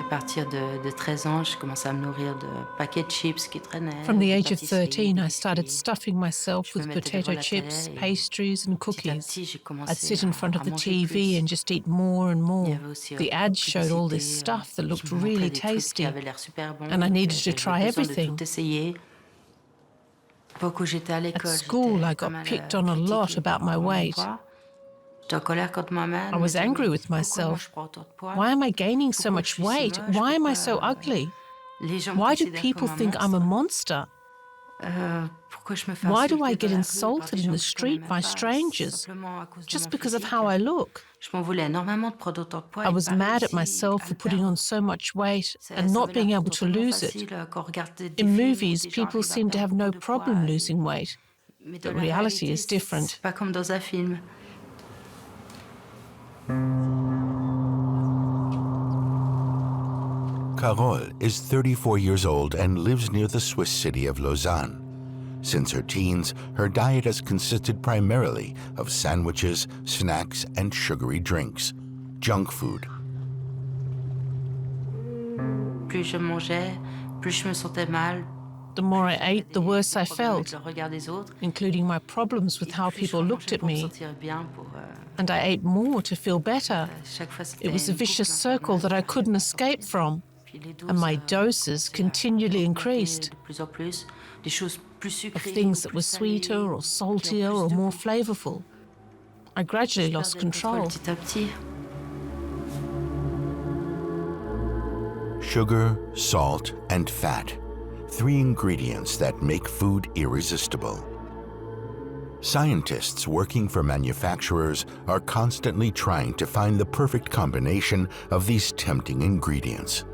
À partir de 13 ans, je commençais à me nourrir de paquets de chips qui traînaient, From the de age of pâtisseries, 13, de I started biscuits. stuffing myself Je me with mettais devant potato la chips, télé et pastries, and petit à cookies. petit, j'ai I'd commencé sit in front of à the manger TV plus. and just eat more and Il y more. avait aussi, The beaucoup de ads showed all this publicité, stuff that qui looked me montraient really des trucs qui tasty, avaient l'air super bons, and I donc needed to j'avais try besoin de tout everything. essayer. L'époque où j'étais à At l'école, school, j'étais I pas got mal, picked on a lot critiquée about par my rapport à mon weight. poids. J'étais en colère contre I moi-même, me was dire: angry «Mais with pourquoi moi je myself. prends autant de poids? Why am I gaining so Pourquoi je much suis si weight? moche? Why am I Pourquoi, so ugly? les gens me Why do considèrent people comme un think I'm a monstre? monster? Pourquoi je me fais Why do I insulter dans get la rue par des insulted in gens the que je connais street même by pas, strangers simplement à cause de just mon because of physique?» how I look? Je m'en voulais énormément de prendre autant de poids I et de was pas mad at réussi myself à for le putting on perdre. so much weight Ça and ça not avait being l'air able to totalement lose it. facile, quand on regarde des In films où movies, des gens people arrivent à seem to perdre have beaucoup no de problem poids losing weight, mais but dans la reality réalité, is different. c'est pas comme dans un film. Carole is 34 years old and lives near the Swiss city of Lausanne. Since her teens, her diet has consisted primarily of sandwiches, snacks, and sugary drinks, junk food. Plus je mangeais, plus je me sentais mal, The more plus I j'avais ate, the worse des I problèmes avec felt, le regard des autres including my problems with et how plus je people looked remangeais at pour me me, sentir bien, pour, and I ate more to feel better. chaque fois It c'était was a une vicious boucle circle infernale, that I j'arrivais couldn't pas à escape sortir. from, Puis les and doses, my doses commençaient à continually augmenter increased, de plus en plus, des choses plus of sucrées ou things that plus were salées sweeter ou or qui ont saltier plus or de more goût. flavorful. I gradually Je lost perdais le contrôle control. petit à petit. Sugar, salt, and fat, three ingredients that make food irresistible. Scientists working for manufacturers are constantly trying to find the perfect combination of these tempting ingredients.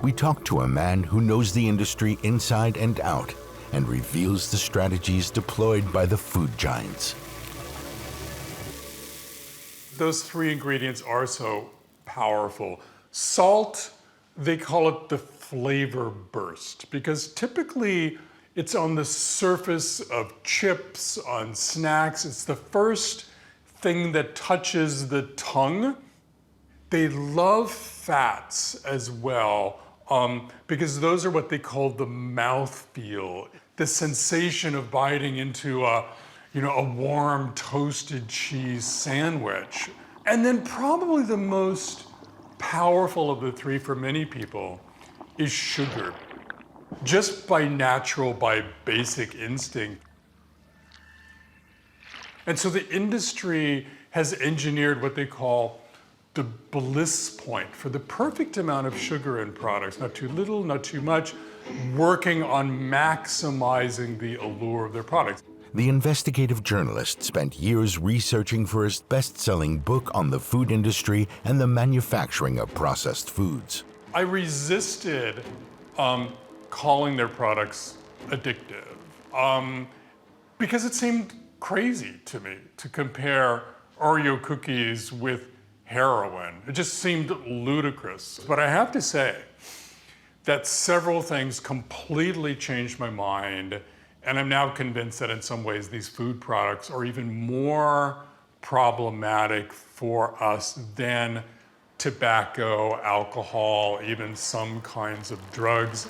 We talk to a man who knows the industry inside and out and reveals the strategies deployed by the food giants. Those three ingredients are so powerful. Salt, they call it the flavor burst because typically it's on the surface of chips, on snacks. It's the first thing that touches the tongue. They love fats as well because those are what they call the mouthfeel, the sensation of biting into a warm toasted cheese sandwich. And then probably the most powerful of the three for many people is sugar, just by basic instinct. And so the industry has engineered what they call the bliss point for the perfect amount of sugar in products, not too little, not too much, working on maximizing the allure of their products. The investigative journalist spent years researching for his best-selling book on the food industry and the manufacturing of processed foods. I resisted calling their products addictive because it seemed crazy to me to compare Oreo cookies with heroin. It just seemed ludicrous. But I have to say that several things completely changed my mind. And I'm now convinced that in some ways these food products are even more problematic for us than tobacco, alcohol, even some kinds of drugs.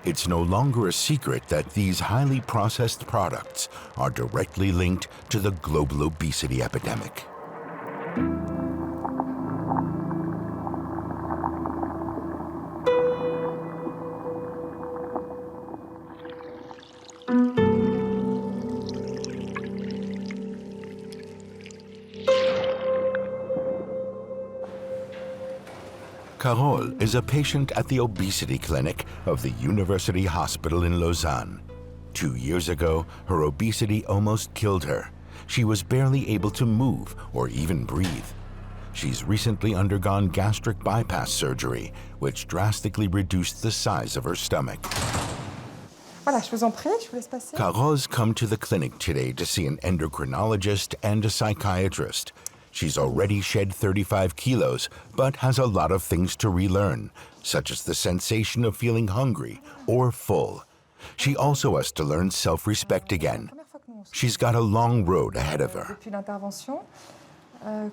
It's no longer a secret that these highly processed products are directly linked to the global obesity epidemic. Carole is a patient at the obesity clinic of the University Hospital in Lausanne. 2 years ago, her obesity almost killed her. She was barely able to move or even breathe. She's recently undergone gastric bypass surgery, which drastically reduced the size of her stomach. Voilà, je vous en prie, je vous laisse passer. Carole's come to the clinic today to see an endocrinologist and a psychiatrist. She's already shed 35 kilos, but has a lot of things to relearn, such as the sensation of feeling hungry or full. She also has to learn self-respect again. She's got a long road ahead of her. Depuis l'intervention,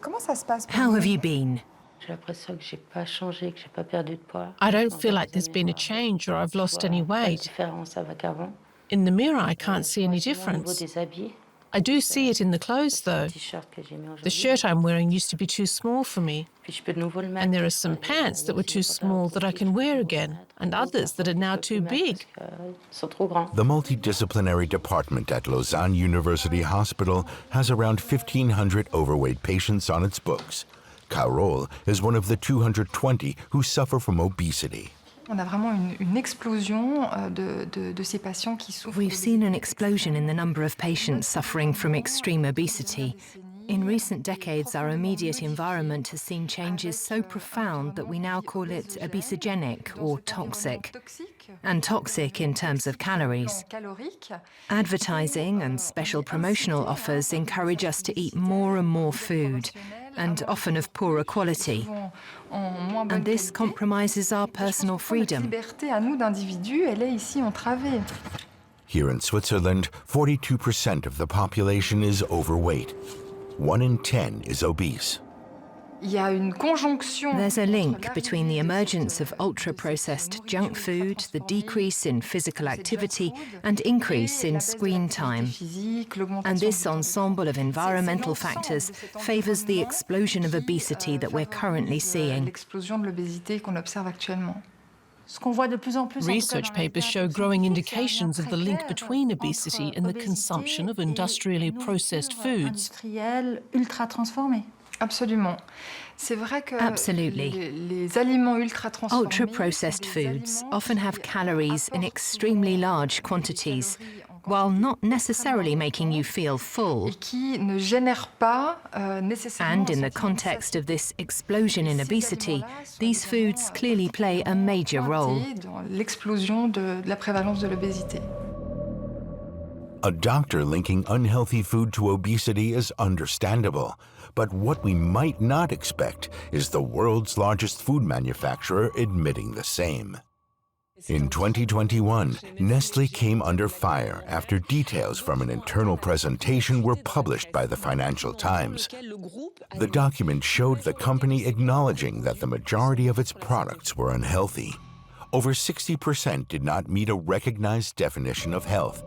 Comment ça se passe pour How vous? have you been? J'ai l'impression que j'ai pas changé, que j'ai pas perdu de poids. I don't Dans feel quelques like there's années, been a je change or I've lost any vois pas de weight. différence avec avant. In the mirror, I can't Je see vois any seulement au niveau difference. des habits. I do see it in the clothes, C'est le though. t-shirt que j'ai mis The aujourd'hui. shirt I'm wearing used to be too small for me, Puis je peux de nouveau le mettre. and there are some Il y a pants that were aussi too des small pantalons that I trop can petits, wear je peux again, mettre. and D'autres, others that par are contre, now je peux plus too mettre big. parce que, ils sont trop grands. The multidisciplinary department at Lausanne University Hospital has around 1,500 overweight patients on its books. Carole is one of the 220 who suffer from obesity. On a vraiment une explosion de ces patients qui souffrent. We've seen an explosion in the number of patients suffering from extreme obesity. In recent decades, our immediate environment has seen changes so profound that we now call it obesogenic or toxic, and toxic in terms of calories. Advertising and special promotional offers encourage us to eat more and more food, and often of poorer quality. And this compromises our personal freedom. Liberté à nous d'individus, elle est ici entravée. Here in Switzerland, 42% of the population is overweight. 1 in 10 is obese. Il y a une conjonction. There's a link between the emergence of ultra-processed junk food, the decrease in physical activity, and increase in screen time. And this ensemble of environmental factors favors the explosion of obesity that we're currently seeing. L'explosion de l'obésité qu'on observe actuellement. Research papers show growing indications of the link between obesity and the consumption of industrially processed foods. Absolument. C'est vrai que Absolutely. les aliments ultra transformés, Ultra-processed foods often have calories in extremely large quantities, while not necessarily making you feel full. et qui ne génèrent pas nécessairement. And in the context of this explosion in obesity, these foods clearly play a major role. Dans l'explosion de la prévalence de l'obésité. A doctor linking unhealthy food to obesity is understandable, but what we might not expect is the world's largest food manufacturer admitting the same. In 2021, Nestle came under fire after details from an internal presentation were published by the Financial Times. The document showed the company acknowledging that the majority of its products were unhealthy. Over 60% did not meet a recognized definition of health.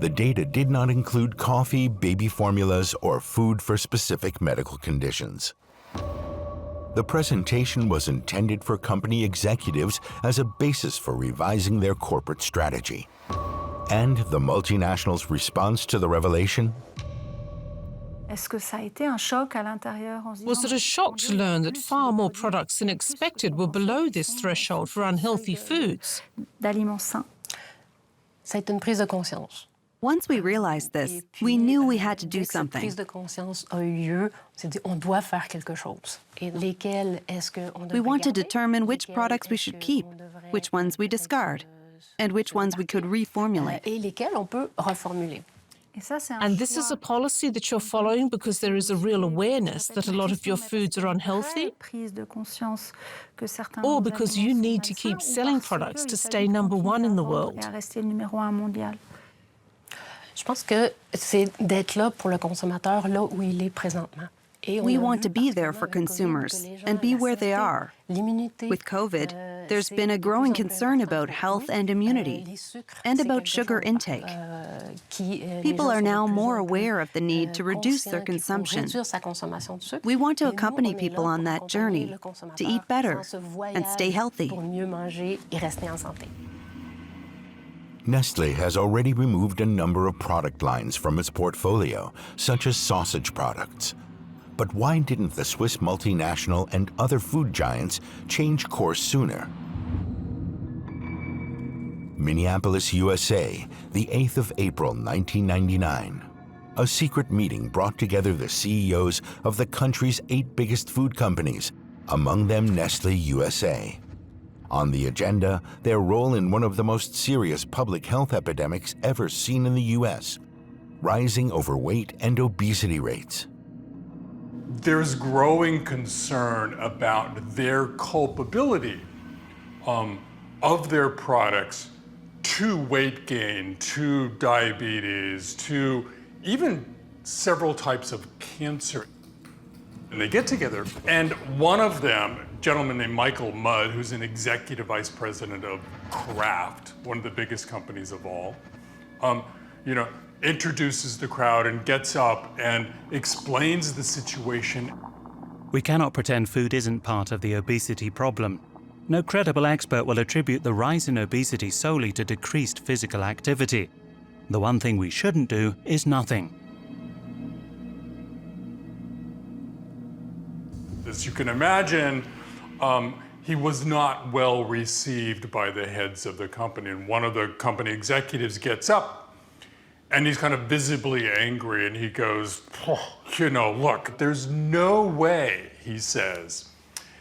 The data did not include coffee, baby formulas, or food for specific medical conditions. The presentation was intended for company executives as a basis for revising their corporate strategy. And the multinational's response to the revelation? Was it a shock to learn that far more products than expected were below this threshold for unhealthy foods? Ça a été une prise de conscience. Once we realized this, we knew we had to do something. Cette prise de conscience a eu lieu. On s'est dit, on doit faire quelque chose. Et lesquels est-ce qu'on devrait We want to garder? determine which Lesquels products we est-ce should qu'on keep, devrait, which ones we discard, and which ones we could reformulate. et lesquels on peut reformuler. And this is a policy that you're following because there is a real awareness that a lot of your foods are unhealthy? Or because you need to keep selling products to stay number one in the world? Je pense que c'est d'être là pour le consommateur là où il est présentement. Et on We a want vu, to be parce que there là, for le COVID, consumers que les gens, and be la where they santé, are. l'immunité, With COVID, there's c'est been a de plus growing en plus concern important about pour health nous. and immunity, Les sucres, and c'est about quelque sugar chose, intake. les People gens are sont de now plus more en plus, aware of the need to reduce conscients their qu'il faut consumption. réduire sa consommation de sucre. We want to Et nous, accompany on est là people on pour that accompagner journey, le to consommateur eat better dans ce voyage and stay healthy. pour mieux manger et rester en santé. Nestle has already removed a number of product lines from its portfolio, such as sausage products. But why didn't the Swiss multinational and other food giants change course sooner? Minneapolis, USA, the 8th of April, 1999. A secret meeting brought together the CEOs of the country's 8 biggest food companies, among them Nestle USA. On the agenda, their role in one of the most serious public health epidemics ever seen in the US, rising overweight and obesity rates. There's growing concern about their culpability of their products to weight gain, to diabetes, to even several types of cancer. And they get together, and one of them, a gentleman named Michael Mudd, who's an executive vice president of Kraft, one of the biggest companies of all, introduces the crowd and gets up and explains the situation. We cannot pretend food isn't part of the obesity problem. No credible expert will attribute the rise in obesity solely to decreased physical activity. The one thing we shouldn't do is nothing. As you can imagine, he was not well received by the heads of the company. And one of the company executives gets up and he's kind of visibly angry and he goes, look, there's no way, he says,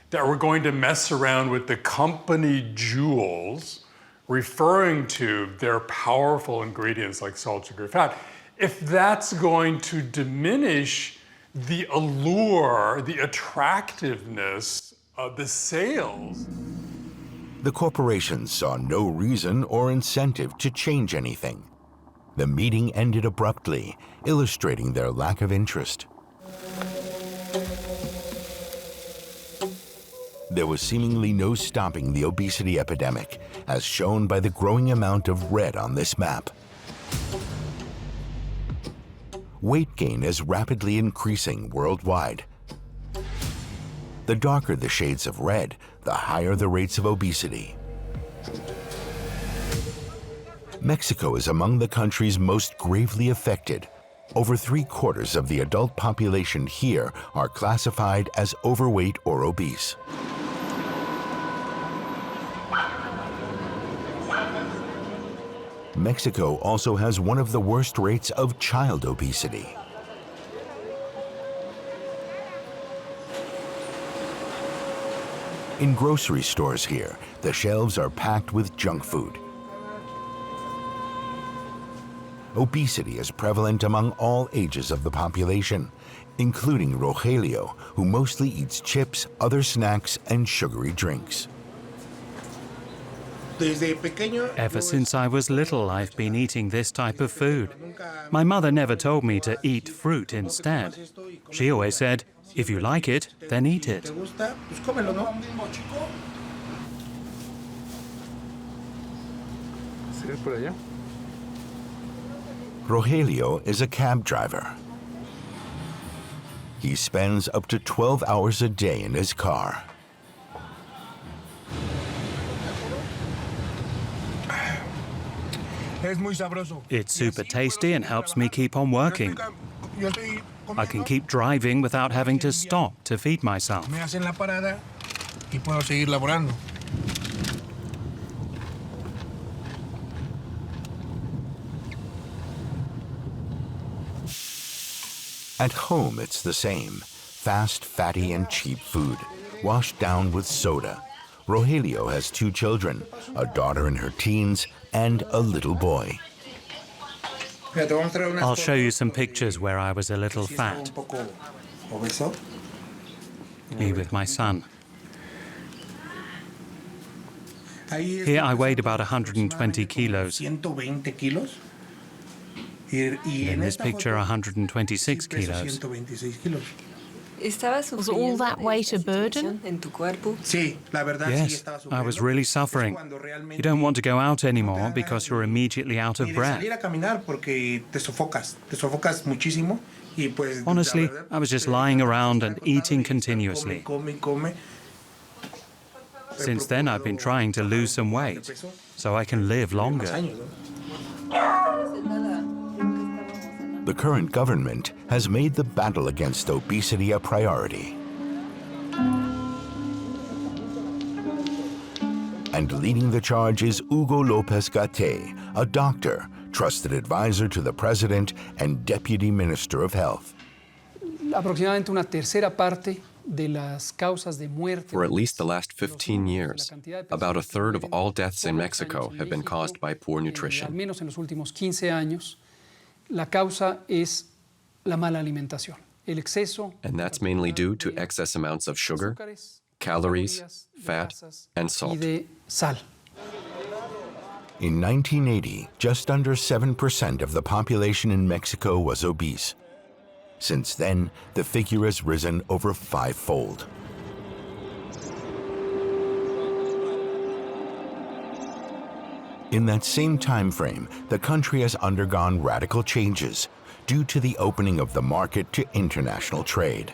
that we're going to mess around with the company jewels, referring to their powerful ingredients like salt, sugar, fat, if that's going to diminish the allure, the attractiveness of the sales. The corporations saw no reason or incentive to change anything. The meeting ended abruptly, illustrating their lack of interest. There was seemingly no stopping the obesity epidemic, as shown by the growing amount of red on this map. Weight gain is rapidly increasing worldwide. The darker the shades of red, the higher the rates of obesity. Mexico is among the countries most gravely affected. Over 3/4 of the adult population here are classified as overweight or obese. Mexico also has one of the worst rates of child obesity. In grocery stores here, the shelves are packed with junk food. Obesity is prevalent among all ages of the population, including Rogelio, who mostly eats chips, other snacks, and sugary drinks. Ever since I was little, I've been eating this type of food. My mother never told me to eat fruit instead. She always said, if you like it, then eat it. Rogelio is a cab driver. He spends up to 12 hours a day in his car. It's super tasty and helps me keep on working. I can keep driving without having to stop to feed myself. At home, it's the same. Fast, fatty, and cheap food, washed down with soda. Rogelio has 2 children, a daughter in her teens, and a little boy. I'll show you some pictures where I was a little fat. Me with my son. Here I weighed about 120 kilos. In this picture, 126 kilos. Was all that weight a burden? Yes, I was really suffering. You don't want to go out anymore because you're immediately out of breath. Honestly, I was just lying around and eating continuously. Since then, I've been trying to lose some weight so I can live longer. The current government has made the battle against obesity a priority. And leading the charge is Hugo Lopez-Gatté, a doctor, trusted advisor to the president and deputy minister of health. For at least the last 15 years, about a third of all deaths in Mexico have been caused by poor nutrition. La causa es la mala alimentación. El exceso. And that's mainly due to excess amounts of sugar, calories, fat, and salt. In 1980, just under 7% of the population in Mexico was obese. Since then, the figure has risen over 5-fold. In that same time frame, the country has undergone radical changes due to the opening of the market to international trade.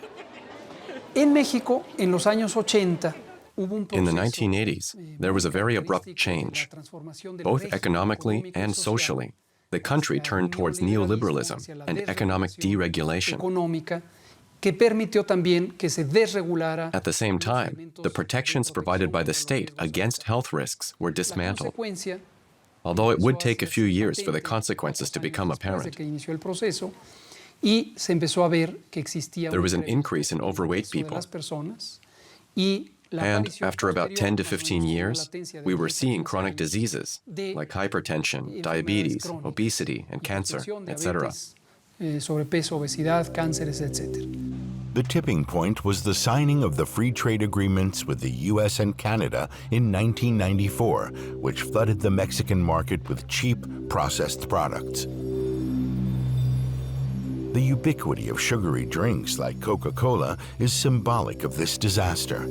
En México, en los años 80, in the 1980s, there was a very abrupt change, both economically and socially. The country turned towards neoliberalism and economic deregulation. At the same time, the protections provided by the state against health risks were dismantled, although it would take a few years for the consequences to become apparent. There was an increase in overweight people, and after about 10 to 15 years, we were seeing chronic diseases like hypertension, diabetes, obesity, and cancer, etc. The tipping point was the signing of the free trade agreements with the US and Canada in 1994, which flooded the Mexican market with cheap, processed products. The ubiquity of sugary drinks like Coca-Cola is symbolic of this disaster.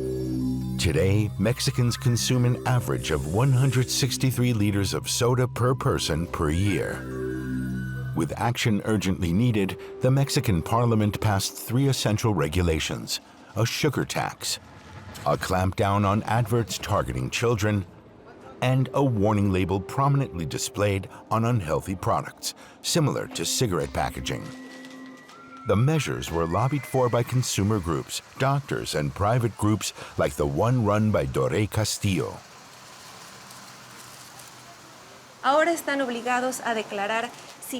Today, Mexicans consume an average of 163 liters of soda per person per year. With action urgently needed, the Mexican parliament passed 3 essential regulations: a sugar tax, a clampdown on adverts targeting children, and a warning label prominently displayed on unhealthy products, similar to cigarette packaging. The measures were lobbied for by consumer groups, doctors, and private groups like the one run by Doré Castillo.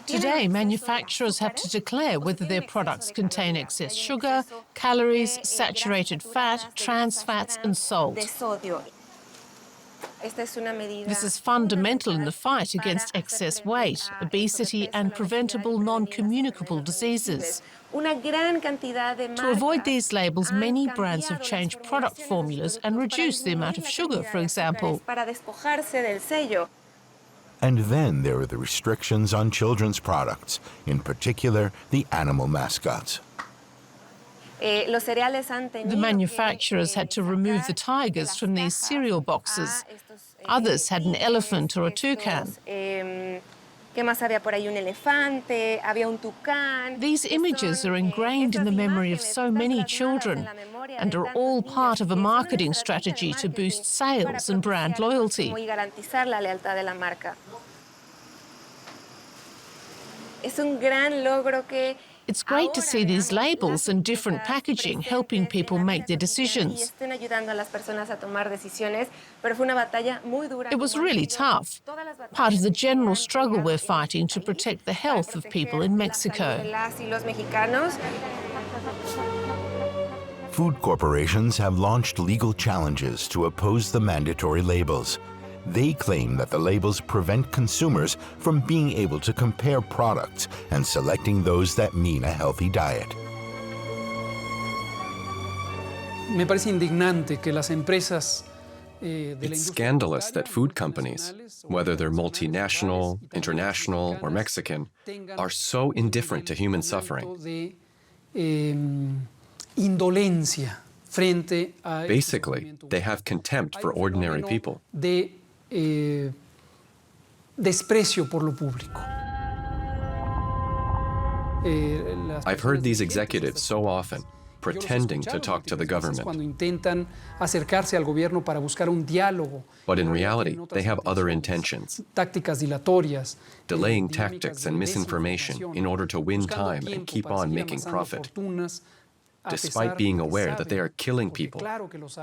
Today, manufacturers have to declare whether their products contain excess sugar, calories, saturated fat, trans fats, and salt. This is fundamental in the fight against excess weight, obesity, and preventable non-communicable diseases. To avoid these labels, many brands have changed product formulas and reduced the amount of sugar, for example. And then there are the restrictions on children's products, in particular the animal mascots. The manufacturers had to remove the tigers from these cereal boxes. Others had an elephant or a toucan. These images are ingrained in the memory of so many children and are all part of a marketing strategy to boost sales and brand loyalty. It's great to see these labels and different packaging helping people make their decisions. It was really tough, part of the general struggle we're fighting to protect the health of people in Mexico. Food corporations have launched legal challenges to oppose the mandatory labels. They claim that the labels prevent consumers from being able to compare products and selecting those that mean a healthy diet. It's scandalous that food companies, whether they're multinational, international, or Mexican, are so indifferent to human suffering. Basically, they have contempt for ordinary people. I've heard these executives so often pretending to talk to the government. But in reality, they have other intentions, delaying tactics and misinformation in order to win time and keep on making profit, despite being aware that they are killing people,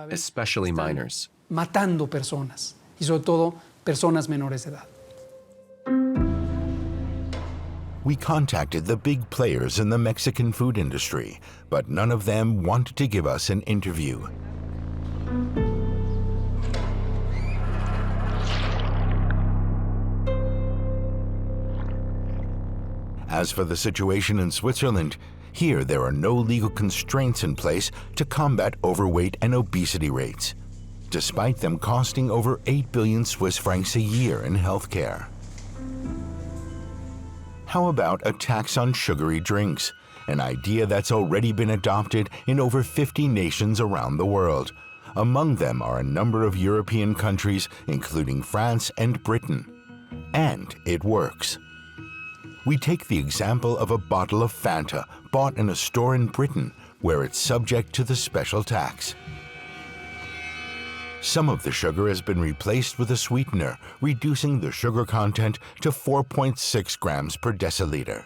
especially minors. Y sobre todo personas menores de edad. We contacted the big players in the Mexican food industry, but none of them wanted to give us an interview. As for the situation in Switzerland, here there are no legal constraints in place to combat overweight and obesity rates, despite them costing over 8 billion Swiss francs a year in healthcare. How about a tax on sugary drinks an idea that's already been adopted in over 50 nations around the world. Among them are a number of European countries, including France and Britain. And it works. We take the example of a bottle of Fanta bought in a store in Britain, where it's subject to the special tax. Some of the sugar has been replaced with a sweetener, reducing the sugar content to 4.6 grams per deciliter.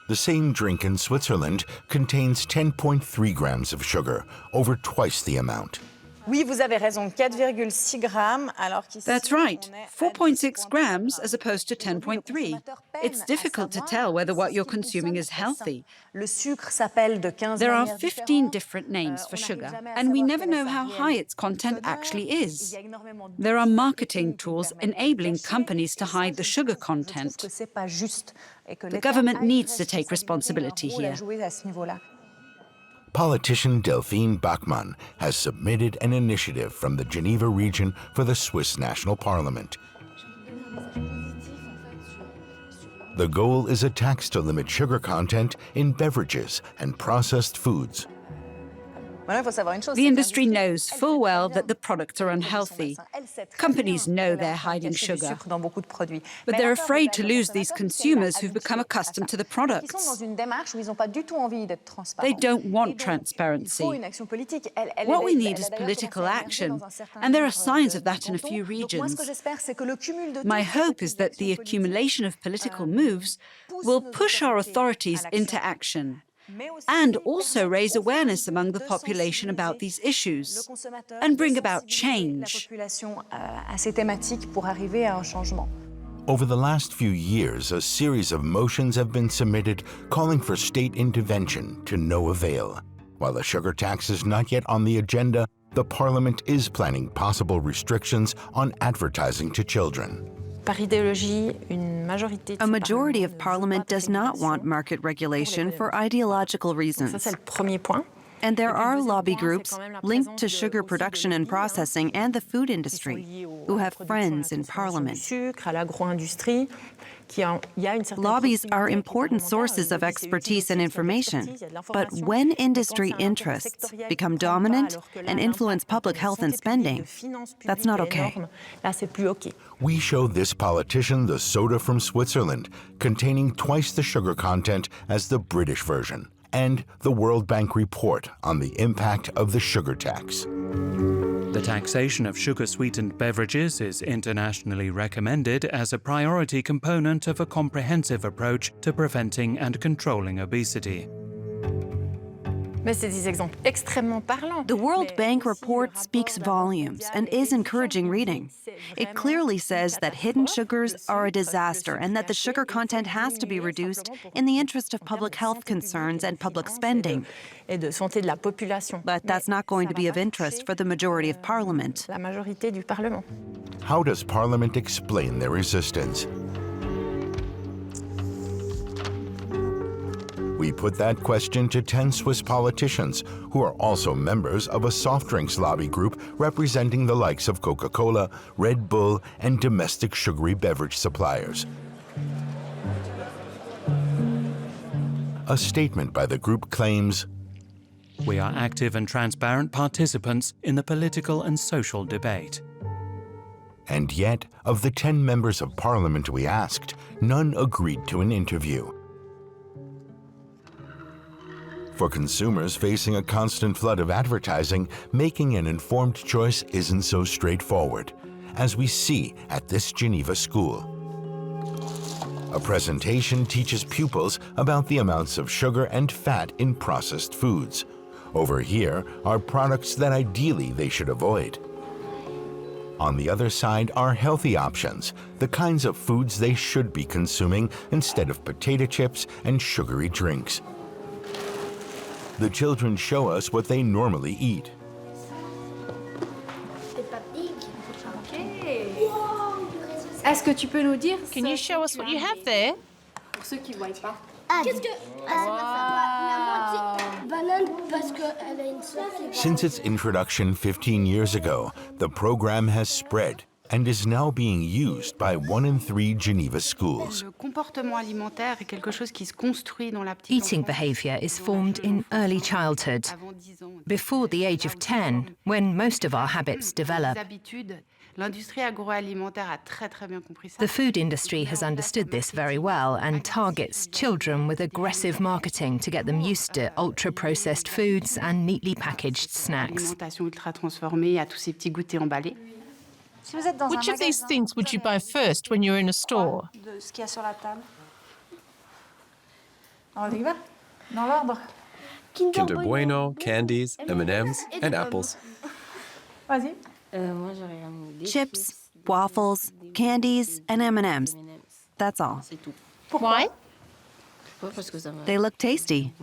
The same drink in Switzerland contains 10.3 grams of sugar, over twice the amount. Oui, vous avez raison, 4,6 grammes, alors qu'ici, That's right, 4.6 grams as opposed to 10.3. It's difficult to tell whether what you're consuming is healthy. Le sucre s'appelle de 15 There are manières 15 différentes. different names for On sugar, n'arrive jamais à and we savoir never quelle est know sa how réelle high its content teneur. actually Il is. y a énormément There are d'outils marketing techniques qui tools permettent de enabling cacher, companies to et ça, hide the je sugar trouve content. que c'est pas juste et que The l'État government a une needs to take responsabilité, responsibility un rôle à here. jouer à ce niveau-là. Politician Delphine Bachmann has submitted an initiative from the Geneva region for the Swiss National Parliament. The goal is a tax to limit sugar content in beverages and processed foods. The industry knows full well that the products are unhealthy. Companies know they're hiding sugar, but they're afraid to lose these consumers who've become accustomed to the products. They don't want transparency. What we need is political action, and there are signs of that in a few regions. My hope is that the accumulation of political moves will push our authorities into action, and also raise awareness among the population about these issues, and bring about change. Over the last few years, a series of motions have been submitted calling for state intervention to no avail. While the sugar tax is not yet on the agenda, the Parliament is planning possible restrictions on advertising to children. A majority of Parliament does not want market regulation for ideological reasons. And there are lobby groups linked to sugar production and processing and the food industry who have friends in Parliament. Lobbies are important sources of expertise and information, but when industry interests become dominant and influence public health and spending, that's not okay. We show this politician the soda from Switzerland, containing twice the sugar content as the British version, and the World Bank report on the impact of the sugar tax. The taxation of sugar-sweetened beverages is internationally recommended as a priority component of a comprehensive approach to preventing and controlling obesity. The World Bank report speaks volumes and is encouraging reading. It clearly says that hidden sugars are a disaster and that the sugar content has to be reduced in the interest of public health concerns and public spending. But that's not going to be of interest for the majority of Parliament. How does Parliament explain their resistance? We put that question to 10 Swiss politicians who are also members of a soft drinks lobby group representing the likes of Coca-Cola, Red Bull, and domestic sugary beverage suppliers. A statement by the group claims, "We are active and transparent participants in the political and social debate." And yet, of the 10 members of Parliament we asked, none agreed to an interview. For consumers facing a constant flood of advertising, making an informed choice isn't so straightforward, as we see at this Geneva school. A presentation teaches pupils about the amounts of sugar and fat in processed foods. Over here are products that ideally they should avoid. On the other side are healthy options, the kinds of foods they should be consuming instead of potato chips and sugary drinks. The children show us what they normally eat. Est-ce que tu peux nous dire? Can you show us what you have there? Pour ceux qui ne voient pas. Since its introduction 15 years ago, the program has spread, and is now being used by 1 in 3 Geneva schools. Eating behaviour is formed in early childhood, before the age of 10, when most of our habits develop. The food industry has understood this very well and targets children with aggressive marketing to get them used to ultra-processed foods and neatly packaged snacks. Which of these things would you buy first when you're in a store? Kinder Bueno, candies, M&Ms, and apples. Chips, waffles, candies, and M&Ms. That's all. Why? They look tasty.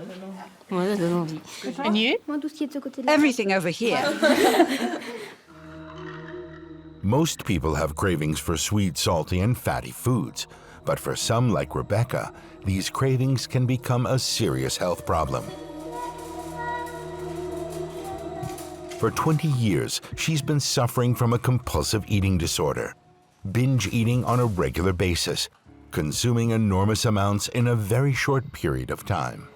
And you? Everything over here. Most people have cravings for sweet, salty, and fatty foods, but for some, like Rebecca, these cravings can become a serious health problem. For 20 years, she's been suffering from a compulsive eating disorder, binge eating on a regular basis, consuming enormous amounts in a very short period of time.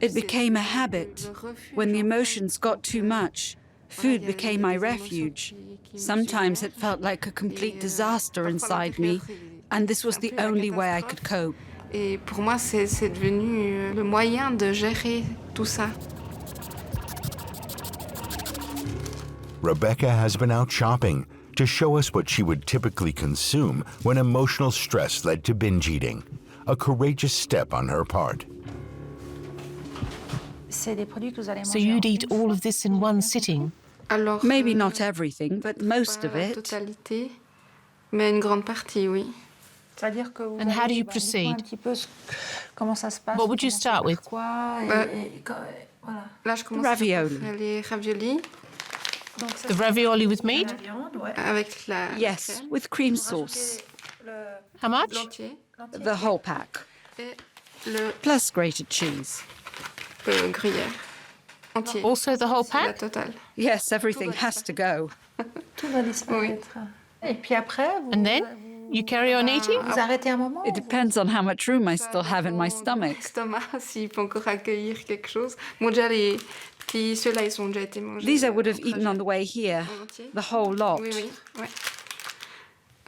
It became a habit. When the emotions got too much, food became my refuge. Sometimes it felt like a complete disaster inside me, and this was the only way I could cope. Pour moi, c'est devenu le moyen de gérer tout ça. Rebecca has been out shopping to show us what she would typically consume when emotional stress led to binge eating, a courageous step on her part. So you'd eat all of this in one sitting? Maybe not everything, but most of it. Totalité, mais une grande partie, oui. And how do you proceed? What would you start with? Là, je commence Ravioli. les raviolis. The ravioli with meat? Avec la Yes, with cream sauce. How much? The whole pack. Le Plus grated cheese. gruyère. Entier. Also the whole La pack? totale. Yes, everything has to go. Oui. And then? You carry on eating? It depends on how much room I still have in my stomach. L'estomac, s'il peut encore accueillir quelque chose. Bon, déjà, les petits, ceux-là, ils ont déjà été mangés. These I would have eaten on the way here, the whole lot. Oui, oui, ouais.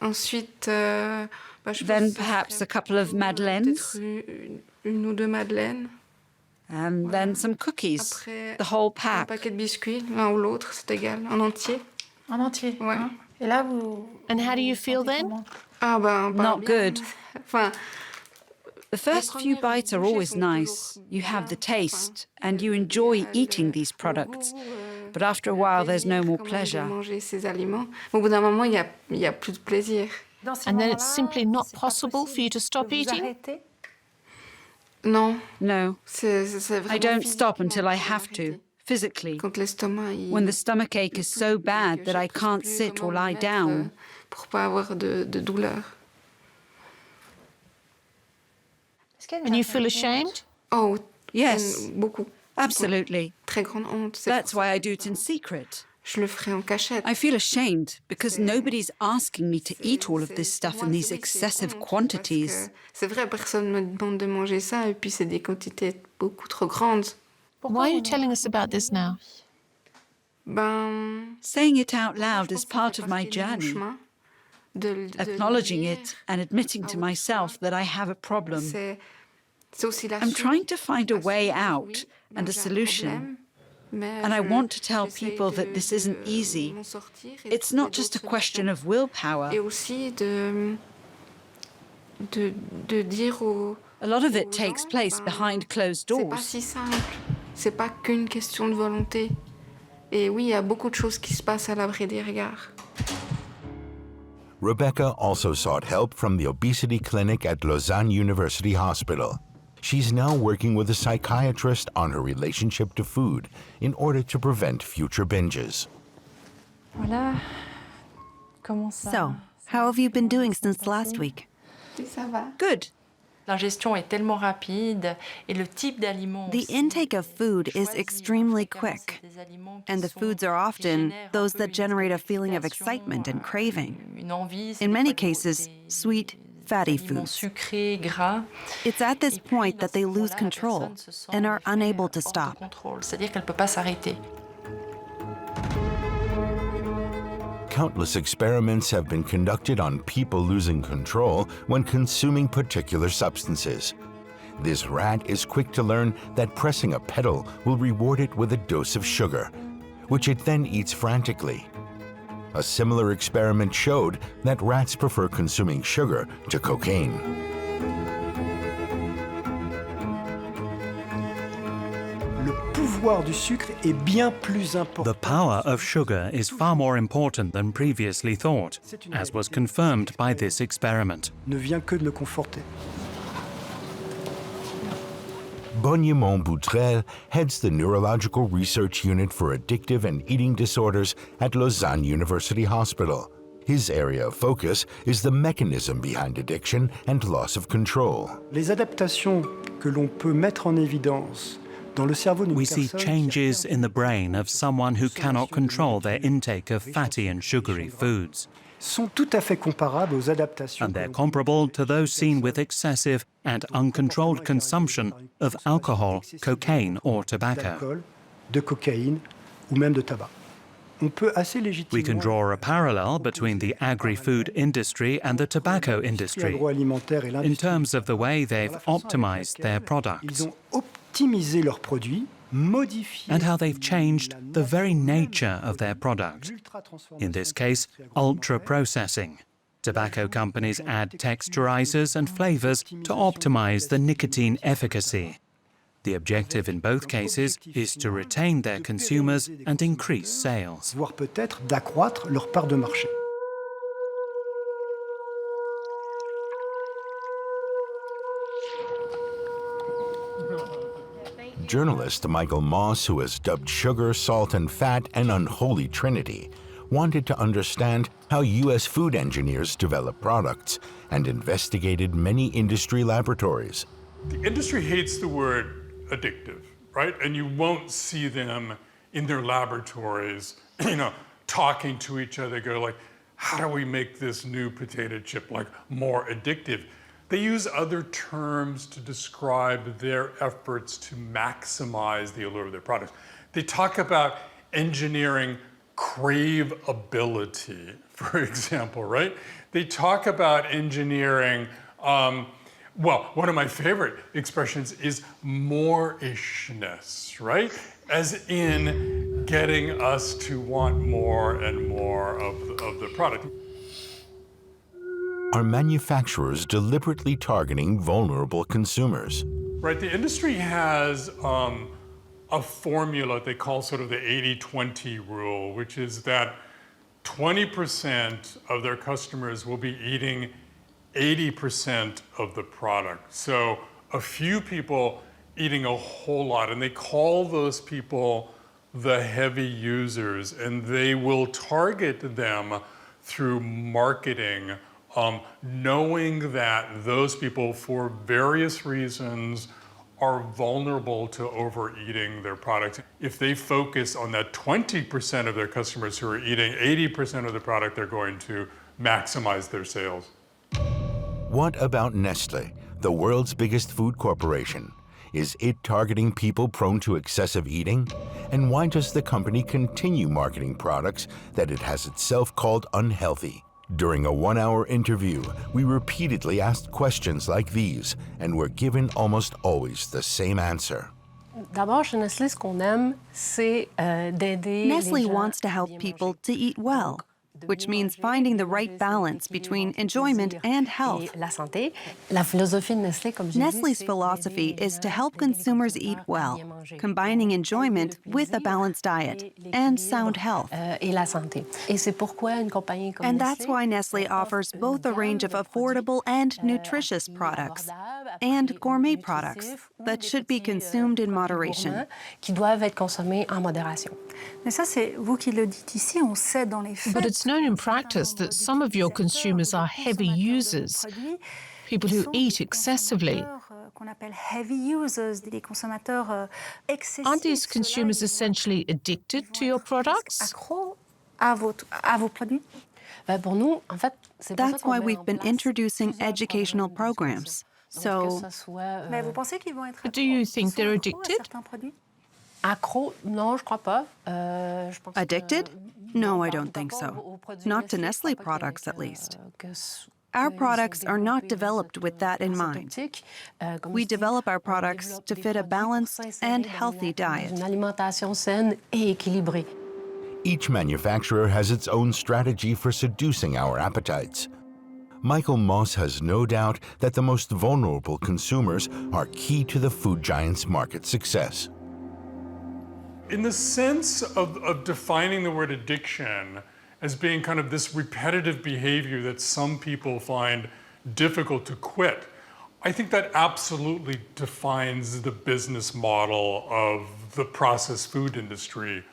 Ensuite, je Then pense perhaps a couple of madeleines, peut-être une ou deux madeleines. and then some cookies, Après, the whole un pack. paquet de biscuits, l'un ou l'autre, c'est égal, en entier. En entier. Ouais. Et là, vous... And how do you feel then? Ah ben, pas Not bien. good. Enfin, The first few bites are always nice. You have the taste, and you enjoy eating these products. But after a while, there's no more pleasure. manger ces aliments. Au bout d'un moment, il y a plus de plaisir. And then it's simply not possible for you to stop eating? Non, No, c'est I vraiment don't physique. stop until I have to, physically. Quand l'estomac, When the stomach ache is so bad that I can't sit or lie down. Pour pas avoir de douleur. And you feel ashamed? Oh, Yes, beaucoup. absolutely. Très grande honte. C'est That's pour ça why I do it in secret. que je le ferai en cachette. I feel ashamed because nobody's asking me to eat all of this stuff in these excessive quantities. C'est vrai, personne me demande de manger ça, et puis c'est des quantités beaucoup trop grandes. Why are you telling us about this now? Ben, Saying it out loud is part of my partie de mon journey. chemin, de Acknowledging le it and admitting to myself that I have a problem. C'est aussi la I'm trying to find a way out and a solution. And I want to tell people that this isn't easy. It's not just a question of willpower. Et aussi de dire aux... A lot of it takes place behind closed C'est pas doors. si simple. C'est pas qu'une question de volonté. Et oui, il y a beaucoup de choses qui se passent à l'abri des regards. Rebecca also sought help from the obesity clinic at Lausanne University Hospital. She's now working with a psychiatrist on her relationship to food in order to prevent future binges. Voilà. Comment ça? So, how have you been doing since last week? Ça va. Good. L'ingestion est tellement rapide et le type d'aliments The intake of food is extremely quick, and the foods are often those that generate a feeling of excitement and craving. In many cases, sweet, fatty foods. sucrés, gras. It's at this point that they lose control and are unable to stop. C'est-à-dire qu'elle ne peut pas s'arrêter. Countless experiments have been conducted on people losing control when consuming particular substances. This rat is quick to learn that pressing a pedal will reward it with a dose of sugar, which it then eats frantically. A similar experiment showed that rats prefer consuming sugar to cocaine. The power of sugar is far more important than previously thought, as was confirmed by this experiment. Bonnemont Boutrel heads the Neurological Research Unit for Addictive and Eating Disorders at Lausanne University Hospital. His area of focus is the mechanism behind addiction and loss of control. Les adaptations que l'on peut mettre en évidence dans le cerveau d'une We see changes in the brain of someone who cannot control their intake of fatty and sugary foods. sont tout à fait comparables aux adaptations And they're comparable to those seen with excessive and uncontrolled consumption of alcohol, cocaine or tobacco. d'alcool, de cocaïne ou même de tabac. On peut assez We légitimement can draw a parallel between the agri-food industry and the tobacco industry agroalimentaire et in l'industrie. terms of the way they've optimized their products Ils ont optimisé leurs produits, modifié and how they've changed the very nature of their product. In this case, ultra-processing. Tobacco companies add texturizers and flavors to optimize the nicotine efficacy. The objective in both cases is to retain their consumers and increase sales. voire peut-être d'accroître leur part de marché. Journalist Michael Moss, who has dubbed sugar, salt, and fat an unholy trinity, wanted to understand how U.S. food engineers develop products and investigated many industry laboratories. The industry hates the word addictive, right? And you won't see them in their laboratories, talking to each other, go like, how do we make this new potato chip like more addictive? They use other terms to describe their efforts to maximize the allure of their products. They talk about engineering craveability, for example, right? They talk about engineering, well, one of my favorite expressions is more-ishness, right? As in getting us to want more and more of the product. Are manufacturers deliberately targeting vulnerable consumers? Right, the industry has a formula they call sort of the 80-20 rule, which is that 20% of their customers will be eating 80% of the product. So a few people eating a whole lot, and they call those people the heavy users, and they will target them through marketing, knowing that those people, for various reasons, are vulnerable to overeating their products. If they focus on that 20% of their customers who are eating 80% of the product, they're going to maximize their sales. What about Nestle, the world's biggest food corporation? Is it targeting people prone to excessive eating? And why does the company continue marketing products that it has itself called unhealthy? During a one-hour interview, we repeatedly asked questions like these and were given almost always the same answer. D'abord, chez Nestlé, ce qu'on aime, c'est d'aider Nestle les gens wants to à help bien people manger. to eat well, which means finding the right balance between enjoyment and health. Et la santé. La philosophie de Nestlé, comme j'ai dit, Nestle's c'est philosophy d'aider les is to gens help et les consumers eat consommateurs à well, bien manger. combining enjoyment with a balanced diet and sound health. Et la santé. Et c'est pourquoi une compagnie comme And Nestlé that's why Nestle offers both a range of affordable and nutritious products, and gourmet products that should be consumed in moderation. qui doivent être consommés en modération. Mais ça, c'est vous qui le dites ici, on sait dans les faits. But it's known in practice that some of your consumers are heavy users. people who eat excessively. Aren't these consumers essentially addicted to your products? That's why we've been introducing educational programs. So, But do you think they're addicted? addicted? No, I don't think so. Not to Nestle products, at least. Our products are not developed with that in mind. We develop our products to fit a balanced and healthy diet. Each manufacturer has its own strategy for seducing our appetites. Michael Moss has no doubt that the most vulnerable consumers are key to the food giant's market success. In the sense of defining the word addiction as being kind of this repetitive behavior that some people find difficult to quit, I think that absolutely defines the business model of the processed food industry.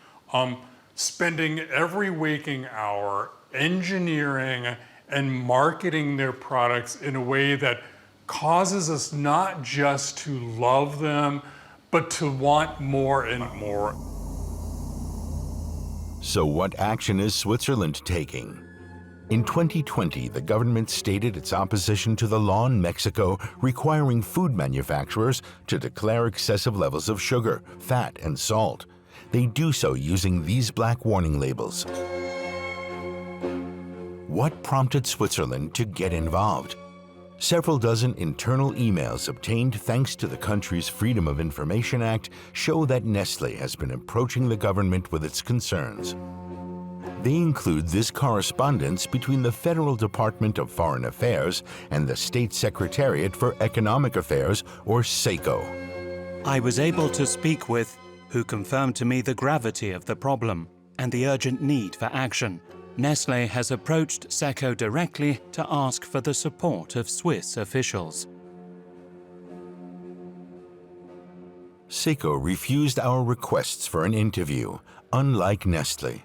Spending every waking hour engineering and marketing their products in a way that causes us not just to love them, but to want more and more. So what action is Switzerland taking? In 2020, the government stated its opposition to the law in Mexico requiring food manufacturers to declare excessive levels of sugar, fat, and salt. They do so using these black warning labels. What prompted Switzerland to get involved? Several dozen internal emails obtained thanks to the country's Freedom of Information Act show that Nestle has been approaching the government with its concerns. They include this correspondence between the Federal Department of Foreign Affairs and the State Secretariat for Economic Affairs, or SECO. I was able to speak with who confirmed to me the gravity of the problem and the urgent need for action. Nestle has approached SECO directly to ask for the support of Swiss officials. SECO refused our requests for an interview, unlike Nestle.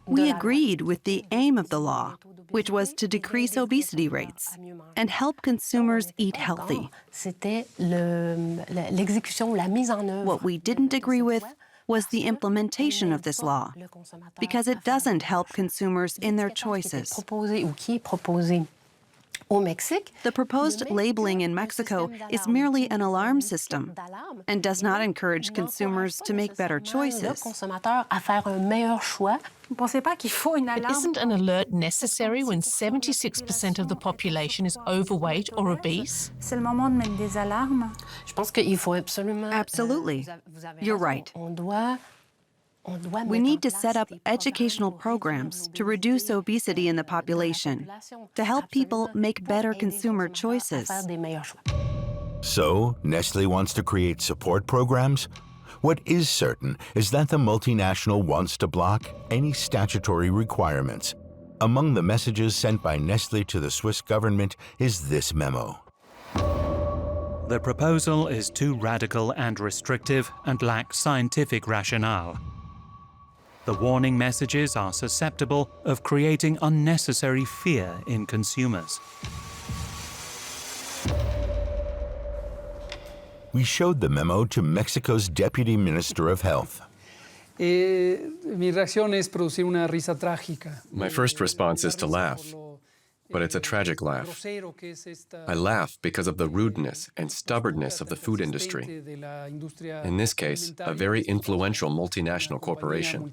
We agreed with the aim of the law, which was to decrease obesity rates and help consumers eat healthy. What we didn't agree with was the implementation of this law, because it doesn't help consumers in their choices. The proposed labeling in Mexico is merely an alarm system and does not encourage consumers to make better choices. But isn't an alert necessary when 76% of the population is overweight or obese? Absolutely. You're right. We need to set up educational programs to reduce obesity in the population, to help people make better consumer choices. So, Nestle wants to create support programs? What is certain is that the multinational wants to block any statutory requirements. Among the messages sent by Nestle to the Swiss government is this memo. The proposal is too radical and restrictive and lacks scientific rationale. The warning messages are susceptible of creating unnecessary fear in consumers. We showed the memo to Mexico's Deputy Minister of Health. Mi reacción es producir una risa trágica. My first response is to laugh, but it's a tragic laugh. I laugh because of the rudeness and stubbornness of the food industry. In this case, a very influential multinational corporation.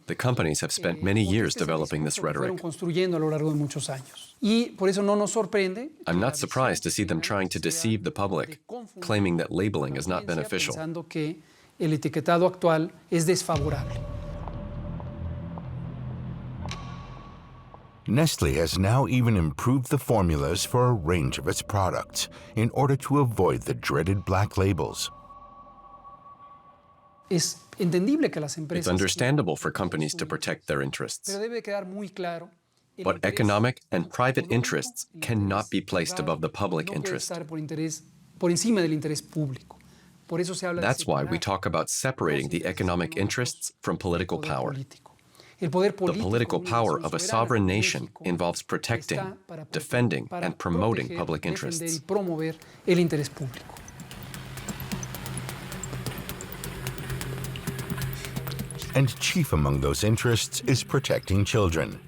The companies have spent many years developing this rhetoric. I'm not surprised to see them trying to deceive the public, claiming that labeling is not beneficial. Nestle has now even improved the formulas for a range of its products in order to avoid the dreaded black labels. It's understandable for companies to protect their interests. But economic and private interests cannot be placed above the public interest. That's why we talk about separating the economic interests from political power. The political power of a sovereign nation involves protecting, defending, and promoting public interests. And chief among those interests is protecting children.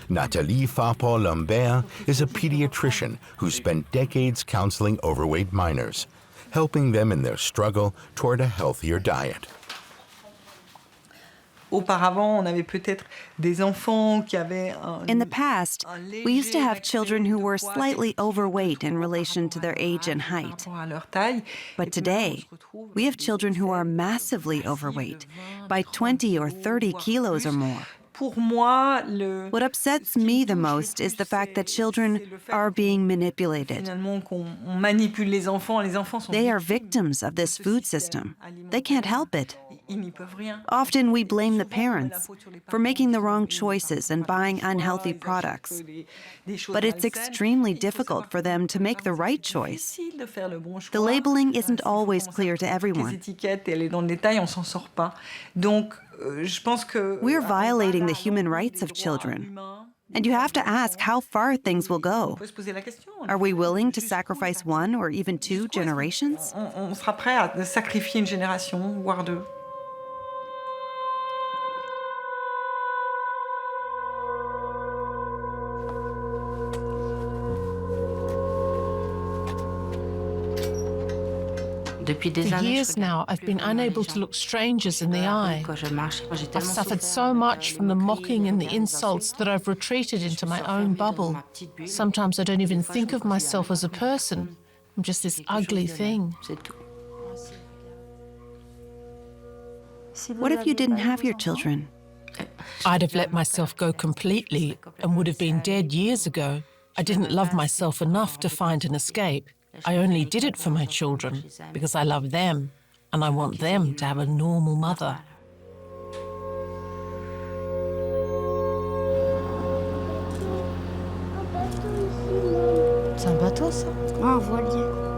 Nathalie Farpor-Lambert is a pediatrician who spent decades counseling overweight minors, helping them in their struggle toward a healthier diet. In the past, we used to have children who were slightly overweight in relation to their age and height. But today, we have children who are massively overweight, by 20 or 30 kilos or more. What upsets me the most is the fact that children are being manipulated. They are victims of this food system. They can't help it. Often we blame the parents for making the wrong choices and buying unhealthy products. But it's extremely difficult for them to make the right choice. The labeling isn't always clear to everyone. We're violating the human rights of children. And you have to ask how far things will go. Are we willing to sacrifice one or even two generations? For years now, I've been unable to look strangers in the eye. I've suffered so much from the mocking and the insults that I've retreated into my own bubble. Sometimes I don't even think of myself as a person. I'm just this ugly thing. What if you didn't have your children? I'd have let myself go completely and would have been dead years ago. I didn't love myself enough to find an escape. I only did it for my children because I love them and I want them to have a normal mother. C'est un bateau, ça? Oh, un voilier.